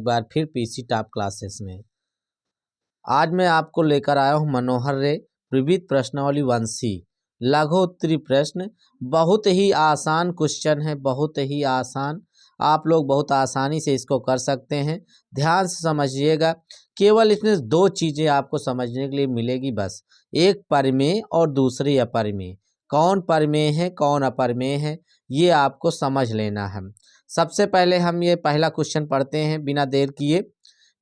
एक बार फिर PC top classes में। आज मैं आपको लेकर आया हूं मनोहर रे विविध प्रश्नावली 1C लघु उत्तरी प्रश्न। बहुत ही आसान क्वेश्चन है, बहुत ही आसान। आप लोग बहुत आसानी से इसको कर सकते हैं। ध्यान से समझिएगा। केवल इसमें दो चीज़ें आपको समझने के लिए मिलेगी बस, एक परिमेय और दूसरी अपरिमेय। कौन परिमेय है कौन अपरिमेय है ये आपको समझ लेना है। सबसे पहले हम ये पहला क्वेश्चन पढ़ते हैं बिना देर किए।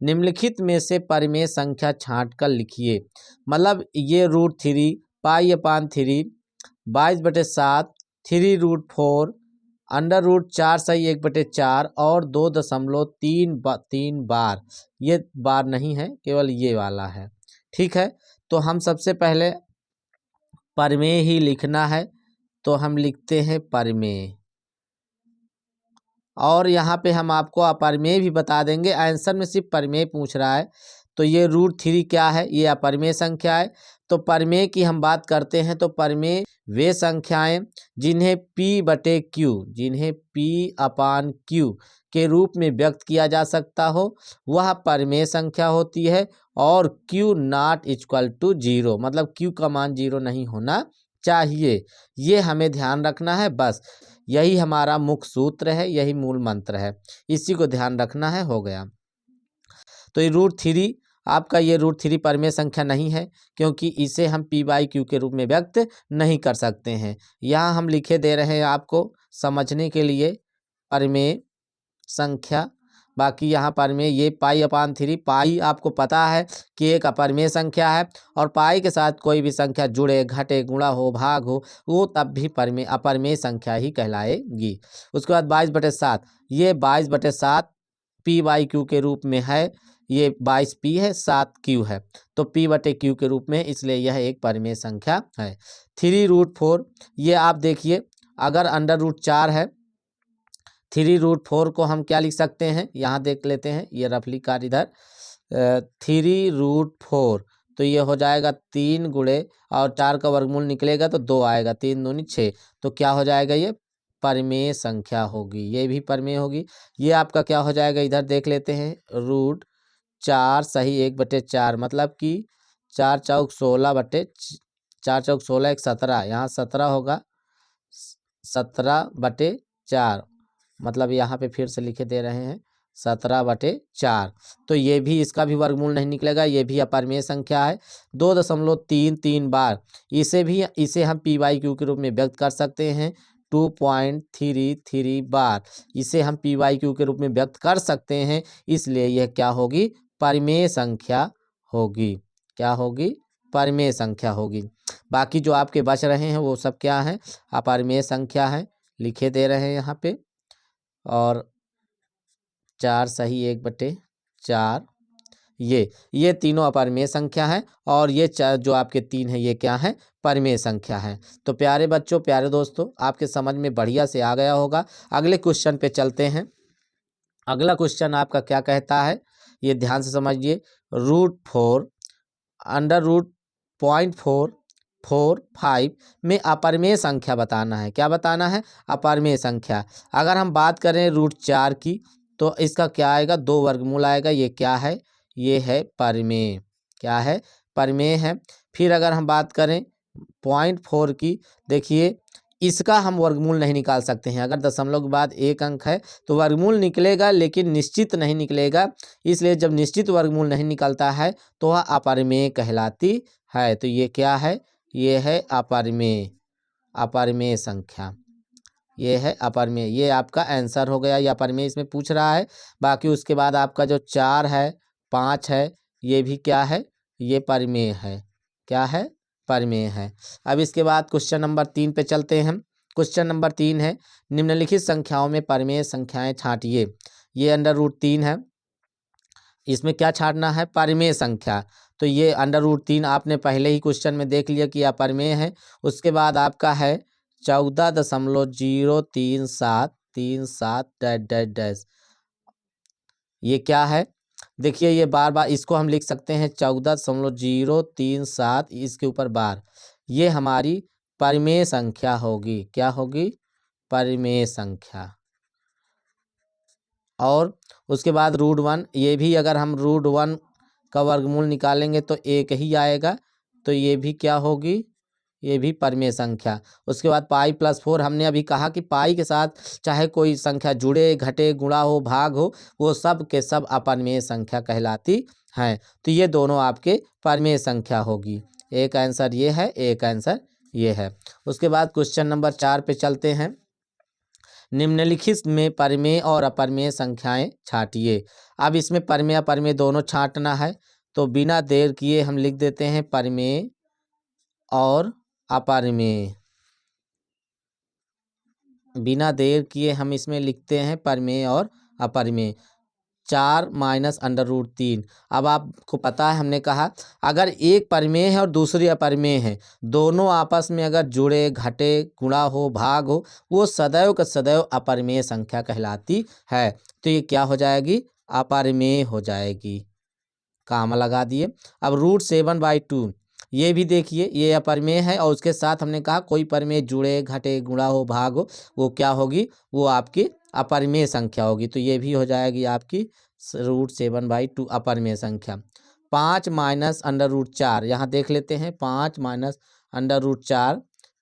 निम्नलिखित में से परिमेय संख्या छांट कर लिखिए। मतलब ये √3 पाई/3 22/7 3√4 √4 सही 1/4 और 2.3 बार। ये बार नहीं है, केवल ये वाला है। ठीक है, तो हम सबसे पहले परिमेय ही लिखना है, तो हम लिखते हैं परिमेय। और यहाँ पे हम आपको अपरिमेय भी बता देंगे। आंसर में सिर्फ परिमेय पूछ रहा है, तो ये √3 क्या है, ये अपरिमेय संख्या है। तो परिमेय की हम बात करते हैं तो परिमेय वे संख्याएं जिन्हें P/Q के रूप में व्यक्त किया जा सकता हो वह परिमेय संख्या होती है। और Q ≠ 0, मतलब Q का मान 0 नहीं होना चाहिए। ये हमें ध्यान रखना है, बस यही हमारा मुख्य सूत्र है, यही मूल मंत्र है, इसी को ध्यान रखना है। हो गया। तो ये √3 आपका, ये √3 परिमेय संख्या नहीं है, क्योंकि इसे हम P/Q के रूप में व्यक्त नहीं कर सकते हैं। यहाँ हम लिखे दे रहे हैं आपको समझने के लिए परिमेय संख्या। बाकी यहाँ परिमेय ये पाई/3, पाई आपको पता है कि एक अपरिमेय संख्या है, और पाई के साथ कोई भी संख्या जुड़े, घटे, गुणा हो, भाग हो, वो तब भी अपरिमेय संख्या ही कहलाएगी। उसके बाद 22/7, ये 22/7 P/Q के रूप में है। ये 22P है, 7Q है, तो P/Q के रूप में, इसलिए यह एक परिमेय संख्या है। 3√4, ये आप देखिए, अगर √4 है, 3√4 को हम क्या लिख सकते हैं, यहाँ देख लेते हैं। ये रफली कार इधर 3√4, तो ये हो जाएगा 3 गुणे और 4 का वर्गमूल निकलेगा तो 2 आएगा, 3 दूनी 6, तो क्या हो जाएगा, ये परिमेय संख्या होगी, ये भी परिमेय होगी। ये आपका क्या हो जाएगा, इधर देख लेते हैं। √4 सही 1/4, मतलब कि 4 चौक 16 1 17, यहाँ 17 होगा, 17/4, मतलब यहाँ पे फिर से लिखे दे रहे हैं 17/4। तो ये भी, इसका भी वर्गमूल नहीं निकलेगा, ये भी अपरिमेय संख्या है। 2.33 बार, इसे हम P/Q के रूप में व्यक्त कर सकते हैं। 2.33 बार इसे हम P/Q के रूप में व्यक्त कर सकते हैं, इसलिए यह क्या होगी, परिमेय संख्या होगी। क्या होगी, परिमेय संख्या होगी। बाकी जो आपके बच रहे हैं वो सब क्या है, अपरिमेय संख्या है, लिखे दे रहे हैं यहाँ पे। और 4 सही 1/4, ये तीनों अपरिमेय संख्या है, और ये जो आपके 3 है ये क्या है, परिमेय संख्या है। तो प्यारे बच्चों, प्यारे दोस्तों, आपके समझ में बढ़िया से आ गया होगा। अगले क्वेश्चन पे चलते हैं। अगला क्वेश्चन आपका क्या कहता है, ये ध्यान से समझिए। √4 √0.445 में अपरिमेय संख्या बताना है। क्या बताना है, अपरिमेय संख्या। अगर हम बात करें √4 की, तो इसका क्या आएगा, 2 वर्गमूल आएगा। ये क्या है, ये है परिमेय। क्या है, परिमेय है। फिर अगर हम बात करें 0.4 की, देखिए इसका हम वर्गमूल नहीं निकाल सकते हैं। अगर दशमलव के बाद 1 अंक है तो वर्गमूल निकलेगा, लेकिन निश्चित नहीं निकलेगा। इसलिए जब निश्चित वर्गमूल नहीं निकलता है तो वह अपरिमेय कहलाती है। तो ये क्या है, ये है अपरिमेय, अपरिमेय संख्या, ये है अपरिमेय। ये आपका आंसर हो गया, ये अपरिमेय इसमें पूछ रहा है। बाकी उसके बाद आपका जो 4 है, 5 है, ये भी क्या है, ये परिमेय है। क्या है, परिमेय है। अब इसके बाद क्वेश्चन नंबर 3 पे चलते हैं। क्वेश्चन नंबर 3 है, निम्नलिखित संख्याओं में परिमेय संख्याएं छांटिए। ये √3 है, इसमें क्या छांटना है, परिमेय संख्या। तो ये √3 आपने पहले ही क्वेश्चन में देख लिया कि अपरिमेय है। उसके बाद आपका है 14.03737 ये क्या है, देखिए ये बार बार इसको हम लिख सकते हैं 14.037, इसके ऊपर बार, ये हमारी परिमेय संख्या होगी। क्या होगी, परिमेय संख्या। और उसके बाद √1, ये भी अगर हम √1 का वर्गमूल निकालेंगे तो एक ही आएगा, तो ये भी क्या होगी, ये भी परिमेय संख्या। उसके बाद π+4, हमने अभी कहा कि पाई के साथ चाहे कोई संख्या जुड़े, घटे, गुणा हो, भाग हो, वो सब के सब अपरिमेय संख्या कहलाती हैं। तो ये दोनों आपके परिमेय संख्या होगी। एक आंसर ये है, एक आंसर ये है। उसके बाद क्वेश्चन नंबर 4 पे चलते हैं। निम्नलिखित में परिमेय और अपरिमेय संख्याएं छांटिए। अब इसमें परिमेय अपरिमेय दोनों छांटना है, तो बिना देर किए हम लिख देते हैं परिमेय और अपरिमेय। बिना देर किए हम इसमें लिखते हैं परिमेय और अपरिमेय। 4 माइनस √3। अब आपको पता है, हमने कहा अगर एक परिमेय है और दूसरी अपरिमेय है, दोनों आपस में अगर जुड़े, घटे, गुणा हो, भाग हो, वो सदैव का सदैव अपरिमेय संख्या कहलाती है। तो ये क्या हो जाएगी, अपरिमेय हो जाएगी। कामा लगा दिए। अब √7/2, ये भी देखिए, ये अपरिमेय है और उसके साथ हमने कहा कोई परिमेय जुड़े, घटे, गुणा हो, भाग हो, वो क्या होगी, वो आपकी अपरिमेय संख्या होगी। तो ये भी हो जाएगी आपकी √7/2 अपरिमेय संख्या। 5 माइनस √4, यहाँ देख लेते हैं, 5 माइनस √4,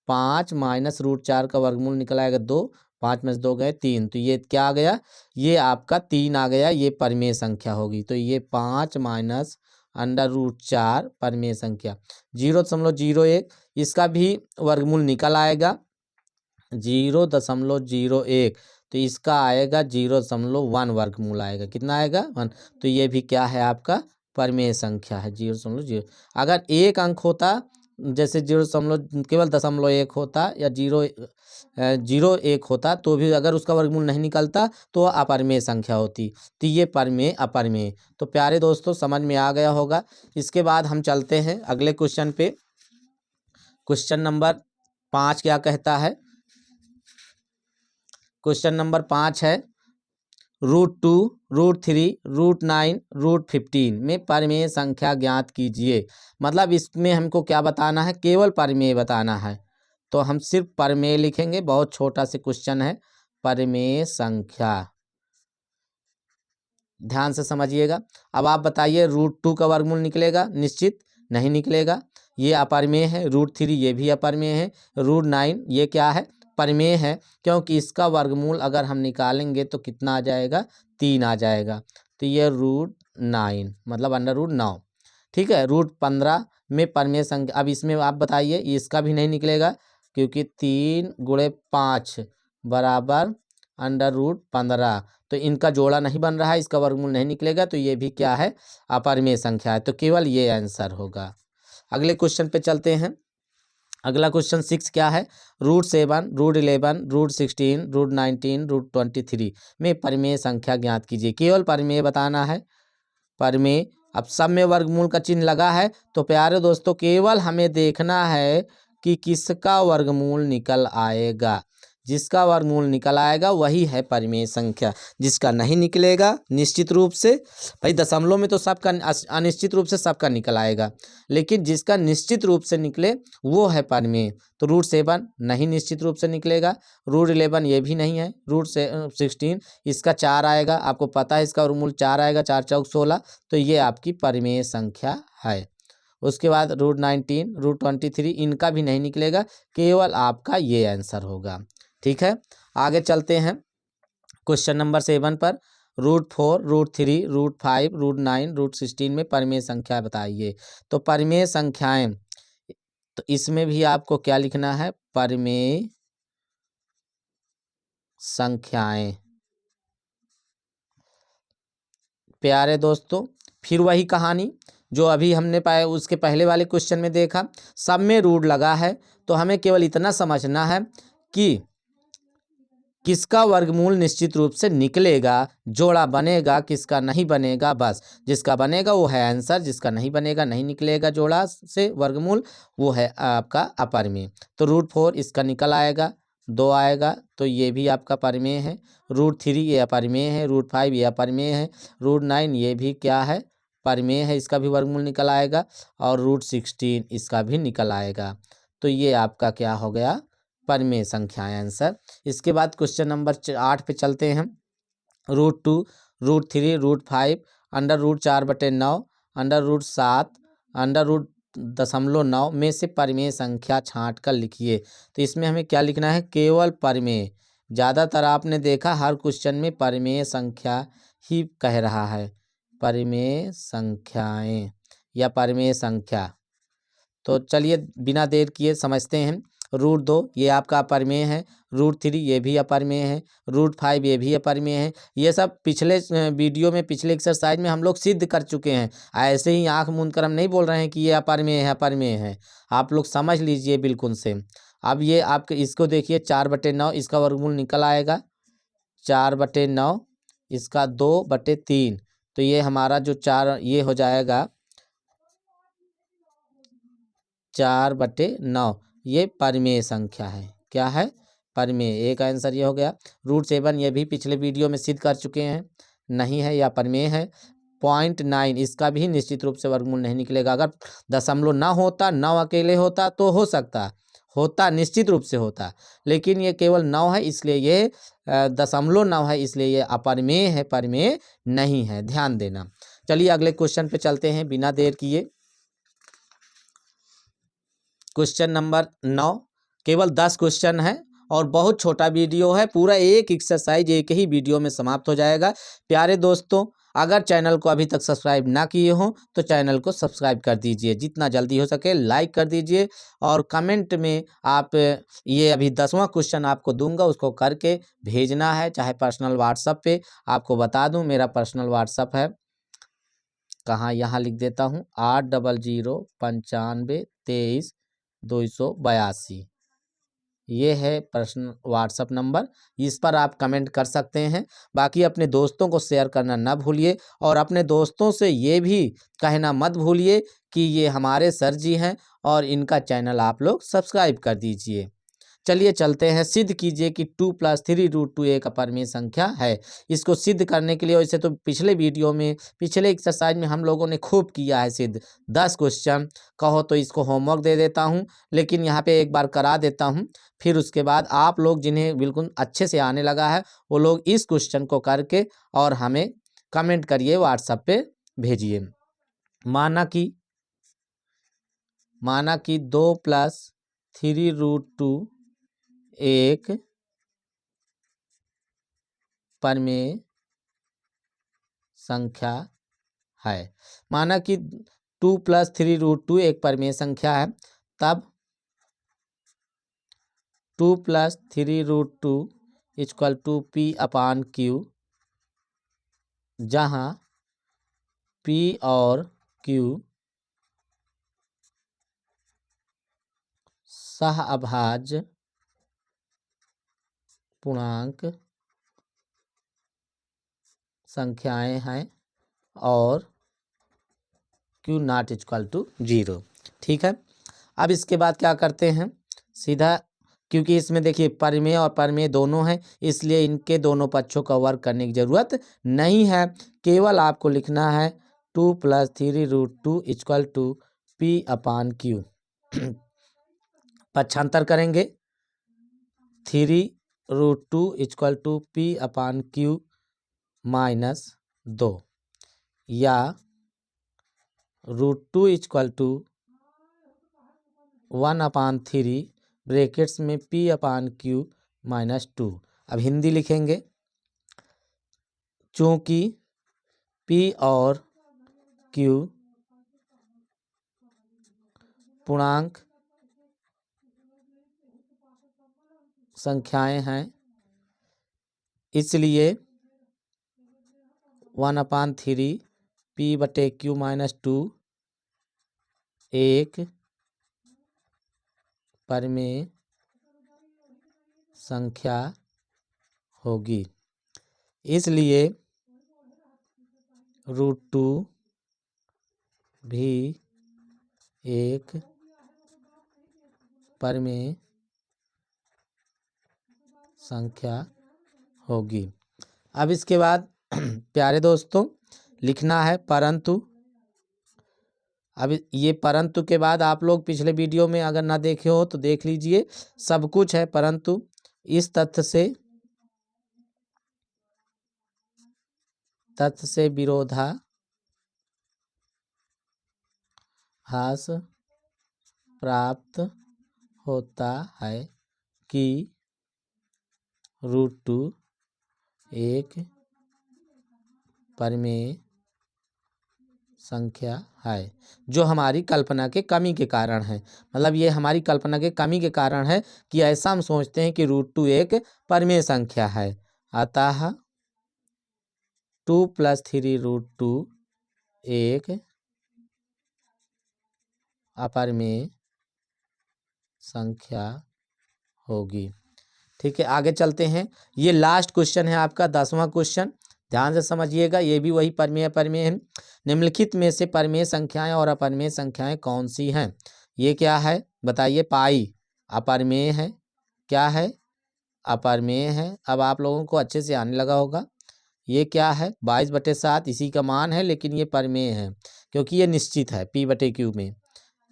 5 माइनस √4 का वर्गमूल निकल आएगा 2, 5 में से 2 गए 3, तो ये क्या आ गया, ये आपका 3 आ गया, ये परिमेय संख्या होगी। तो ये 5 माइनस √4 परिमेय संख्या। 0.01, इसका भी वर्गमूल निकल आएगा 0.01, तो इसका आएगा 0.1 वर्गमूल आएगा, कितना आएगा 1। तो ये भी क्या है, आपका परिमेय संख्या है 0.0। अगर एक अंक होता, जैसे 0. केवल 0.1 होता या 0.01 होता, तो भी अगर उसका वर्गमूल नहीं निकलता तो अपरिमेय संख्या होती। तो ये परिमेय अपरिमेय। तो प्यारे दोस्तों, समझ में आ गया होगा। इसके बाद हम चलते हैं अगले क्वेश्चन पे। क्वेश्चन नंबर 5 क्या कहता है, क्वेश्चन नंबर 5 है √2, √3, √9, √15 में परिमेय संख्या ज्ञात कीजिए। मतलब इसमें हमको क्या बताना है, केवल परिमेय बताना है। तो हम सिर्फ परिमेय लिखेंगे, बहुत छोटा सा क्वेश्चन है, परिमेय संख्या। ध्यान से समझिएगा। अब आप बताइए, √2 का वर्गमूल निकलेगा, निश्चित नहीं निकलेगा, ये अपरिमेय है। √3 ये भी अपरिमेय है। √9 ये क्या है, परिमेय है, क्योंकि इसका वर्गमूल अगर हम निकालेंगे तो कितना आ जाएगा, 3 आ जाएगा। तो ये √9 मतलब √9। ठीक है। √15 में परिमेय संख्या। अब इसमें आप बताइए, इसका भी नहीं निकलेगा, क्योंकि 3 गुणे 5 बराबर √15, तो इनका जोड़ा नहीं बन रहा है, इसका वर्गमूल नहीं निकलेगा, तो ये भी क्या है, अपरिमेय संख्या है। तो केवल ये आंसर होगा। अगले क्वेश्चन पे चलते हैं। अगला क्वेश्चन 6 क्या है, √7, √11, √16, √19, √23 में परिमेय संख्या ज्ञात कीजिए। केवल परिमेय बताना है, परिमेय। अब सब में वर्गमूल का चिन्ह लगा है, तो प्यारे दोस्तों केवल हमें देखना है कि किसका वर्गमूल निकल आएगा। जिसका वर्गमूल निकल आएगा वही है परिमेय संख्या। जिसका नहीं निकलेगा, निश्चित रूप से, भाई दशमलव में तो सबका अनिश्चित रूप से सबका निकल आएगा, लेकिन जिसका निश्चित रूप से निकले वो है परिमेय। तो √7 नहीं निश्चित रूप से निकलेगा, √11 ये भी नहीं है, √16 इसका 4 आएगा, आपको पता है इसका वर्गमूल 4 आएगा, 4 चौक 16, तो ये आपकी परिमेय संख्या है। उसके बाद √19, √23 इनका भी नहीं निकलेगा, केवल आपका ये आंसर होगा। ठीक है, आगे चलते हैं क्वेश्चन नंबर 7 पर। √4, √3, √5, √9, √16 में परिमेय संख्या बताइए। तो परिमेय संख्याएं, तो इसमें भी आपको क्या लिखना है, परिमेय संख्याएं। प्यारे दोस्तों, फिर वही कहानी जो अभी हमने पाया उसके पहले वाले क्वेश्चन में देखा, सब में रूट लगा है, तो हमें केवल इतना समझना है कि किसका वर्गमूल निश्चित रूप से निकलेगा, जोड़ा बनेगा, किसका नहीं बनेगा। बस जिसका बनेगा वो है आंसर, जिसका नहीं बनेगा, नहीं निकलेगा जोड़ा से वर्गमूल, वो है आपका अपरिमेय। तो √4 इसका निकल आएगा, 2 आएगा, तो ये भी आपका परिमेय है। √3 ये अपरिमेय है, √5 ये अपरिमेय है, √9 ये भी क्या है, परिमेय है, इसका भी वर्गमूल निकल आएगा, और √16 इसका भी निकल आएगा। तो ये आपका क्या हो गया, परिमेय संख्याएं आंसर। इसके बाद क्वेश्चन नंबर 8 पे चलते हैं। √2, √3, √5, √4/9, √7, √0.9 में से परिमेय संख्या छांट कर लिखिए। तो इसमें हमें क्या लिखना है? केवल परिमेय। ज़्यादातर आपने देखा हर क्वेश्चन में परिमेय संख्या ही कह रहा है, परिमेय संख्याएं या परिमेय संख्या। तो चलिए बिना देर किए समझते हैं। √2 ये आपका अपरिमेय है, √3 ये भी अपरिमेय है, √5 ये भी अपरिमेय है। ये सब पिछले वीडियो में, पिछले एक्सरसाइज में हम लोग सिद्ध कर चुके हैं। ऐसे ही आंख मूंद कर हम नहीं बोल रहे हैं कि ये अपरिमेय है, अपरिमेय है। आप लोग समझ लीजिए बिल्कुल से। अब ये आपके इसको देखिए 4/9 इसका वर्गमूल निकल आएगा 4/9, इसका 2/3। तो ये हमारा जो 4 ये हो जाएगा 4/9। ये परिमेय संख्या है। क्या है? परिमेय। एक आंसर ये हो गया। √7 ये भी पिछले वीडियो में सिद्ध कर चुके हैं, नहीं है या परिमेय है। 0.9 इसका भी निश्चित रूप से वर्गमूल नहीं निकलेगा। अगर दशमलव ना होता, 9 अकेले होता तो हो सकता, होता निश्चित रूप से होता, लेकिन ये केवल 9 है इसलिए ये 0.9 है इसलिए ये अपरिमेय है, परिमेय नहीं है। ध्यान देना। चलिए अगले क्वेश्चन पे चलते हैं बिना देर किए। Question number 9। केवल 10 क्वेश्चन है और बहुत छोटा वीडियो है। पूरा एक एक्सरसाइज एक ही वीडियो में समाप्त हो जाएगा। प्यारे दोस्तों, अगर चैनल को अभी तक सब्सक्राइब ना किए हो तो चैनल को सब्सक्राइब कर दीजिए, जितना जल्दी हो सके लाइक कर दीजिए और कमेंट में आप ये अभी 10वां क्वेश्चन आपको दूंगा उसको करके भेजना है, चाहे पर्सनल व्हाट्सएप पे। आपको बता दूं मेरा पर्सनल व्हाट्सएप है, कहाँ, यहाँ लिख देता हूँ 80095232282। ये है पर्सनल व्हाट्सएप नंबर, इस पर आप कमेंट कर सकते हैं। बाकी अपने दोस्तों को शेयर करना ना भूलिए और अपने दोस्तों से ये भी कहना मत भूलिए कि ये हमारे सर जी हैं और इनका चैनल आप लोग सब्सक्राइब कर दीजिए। चलिए चलते हैं। सिद्ध कीजिए कि 2 + 3 √2 एक अपरिमेय संख्या है। इसको सिद्ध करने के लिए, वैसे तो पिछले वीडियो में, पिछले एक्सरसाइज में हम लोगों ने खूब किया है सिद्ध, 10 क्वेश्चन। कहो तो इसको होमवर्क दे देता हूं, लेकिन यहाँ पे एक बार करा देता हूं। फिर उसके बाद आप लोग जिन्हें बिल्कुल अच्छे से आने लगा है वो लोग इस क्वेश्चन को करके और हमें कमेंट करिए, व्हाट्सएप पे भेजिए। माना कि 2 + 3 √2 एक परिमेय संख्या है। माना कि 2 + 3 √2 एक परिमेय संख्या है, तब 2 + 3 √2 = P/Q, जहाँ P और Q सहअभाज्य पूर्णांक संख्याएं हैं और Q ≠ 0। ठीक है। अब इसके बाद क्या करते हैं सीधा, क्योंकि इसमें देखिए परिमेय और परिमेय दोनों हैं इसलिए इनके दोनों पक्षों का वर्ग करने की जरूरत नहीं है। केवल आपको लिखना है 2 + 3 √2 = P/Q। पक्षांतर करेंगे 3 √2 = P/Q -2 या √2 = 1/3 ब्रैकेट्स में P/Q -2। अब हिंदी लिखेंगे, चूंकि P और Q पूर्णांक संख्याएं हैं इसलिए 1/3 P/Q -2 एक परिमेय संख्या होगी। इसलिए √2 भी एक परिमेय संख्या होगी। अब इसके बाद प्यारे दोस्तों लिखना है परंतु। अब ये परंतु के बाद आप लोग पिछले वीडियो में अगर ना देखे हो तो देख लीजिए, सब कुछ है। परंतु इस तथ्य से तथ्य से विरोधाभास प्राप्त होता है कि √2 एक परिमेय संख्या है, जो हमारी कल्पना के कमी के कारण है। मतलब ये हमारी कल्पना के कमी के कारण है कि ऐसा हम सोचते हैं कि √2 एक परिमेय संख्या है। अतः 2 + 3 √2 एक अपरिमेय संख्या होगी। ठीक है, आगे चलते हैं। ये लास्ट क्वेश्चन है आपका 10वां क्वेश्चन, ध्यान से समझिएगा। ये भी वही परिमेय है। निम्नलिखित में से परिमेय संख्याएं और अपरिमेय संख्याएं कौन सी हैं? ये क्या है बताइए। पाई अपरिमेय है, क्या है? अपरिमेय है। अब आप लोगों को अच्छे से आने लगा होगा। ये क्या है? 22/7 इसी का मान है, लेकिन ये परिमेय है क्योंकि ये निश्चित है p/q में।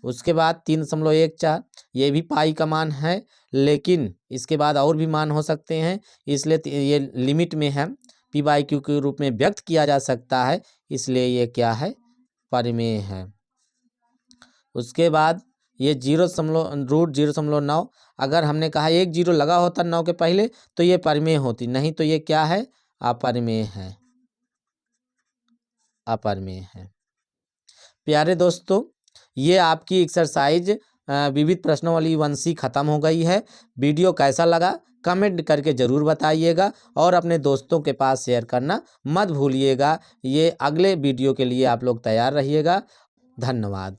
उसके बाद 3.14 ये भी पाई का मान है, लेकिन इसके बाद और भी मान हो सकते हैं, इसलिए ये लिमिट में है, p/q के रूप में व्यक्त किया जा सकता है, इसलिए ये क्या है? परिमेय है। उसके बाद ये √0.9, अगर हमने कहा एक 0 लगा होता 9 के पहले तो ये परिमेय होती, नहीं तो ये क्या है? अपरिमेय है। अपरिमेय है। प्यारे दोस्तों, ये आपकी एक्सरसाइज विविध प्रश्नों वाली 1C खत्म हो गई है। वीडियो कैसा लगा कमेंट करके ज़रूर बताइएगा और अपने दोस्तों के पास शेयर करना मत भूलिएगा। ये अगले वीडियो के लिए आप लोग तैयार रहिएगा। धन्यवाद।